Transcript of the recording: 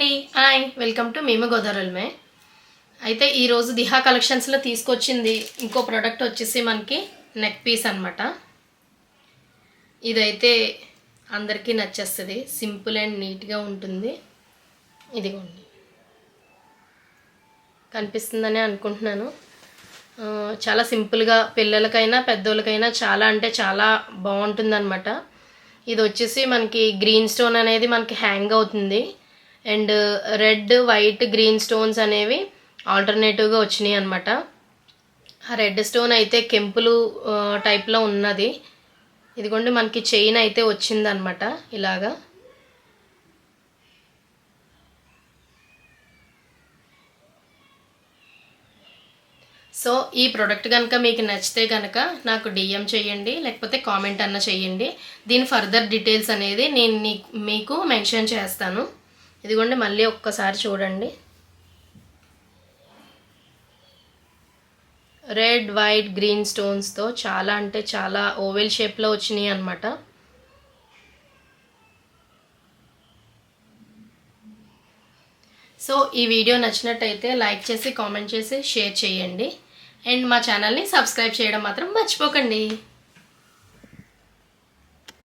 అండి, hi, welcome to మేము గోదావరిమే. అయితే ఈరోజు దిహా కలెక్షన్స్లో తీసుకొచ్చింది ఇంకో ప్రోడక్ట్ వచ్చేసి మనకి నెక్ పీస్ అనమాట. ఇదైతే అందరికీ నచ్చేస్తుంది, సింపుల్ అండ్ నీట్గా ఉంటుంది. ఇదిగోండి, కనిపిస్తుందని అనుకుంటున్నాను. చాలా సింపుల్గా పిల్లలకైనా పెద్దోళ్ళకైనా చాలా అంటే చాలా బాగుంటుంది అనమాట. ఇది వచ్చేసి మనకి గ్రీన్ స్టోన్ అనేది మనకి హ్యాంగ్ అవుతుంది, and red white green stones అనేవి ఆల్టర్నేటివ్గా వచ్చినాయి అనమాట. ఆ రెడ్ స్టోన్ అయితే కెంపులు టైప్లో ఉన్నది. ఇదిగోండి మనకి చైన్ అయితే వచ్చిందనమాట ఇలాగా. సో ఈ ప్రోడక్ట్ కనుక మీకు నచ్చితే కనుక నాకు డిఎం చేయండి, లేకపోతే కామెంట్ అన్న చేయండి. దీని ఫర్దర్ డీటెయిల్స్ అనేది నేను మీకు మెన్షన్ చేస్తాను. ఇదిగోండి మళ్ళీ ఒక్కసారి చూడండి, రెడ్ వైట్ గ్రీన్ స్టోన్స్తో చాలా అంటే చాలా ఓవెల్ షేప్లో వచ్చినాయి అనమాట. సో ఈ వీడియో నచ్చినట్టయితే లైక్ చేసి కామెంట్ చేసి షేర్ చేయండి, అండ్ మా ఛానల్ని సబ్స్క్రైబ్ చేయడం మాత్రం మర్చిపోకండి.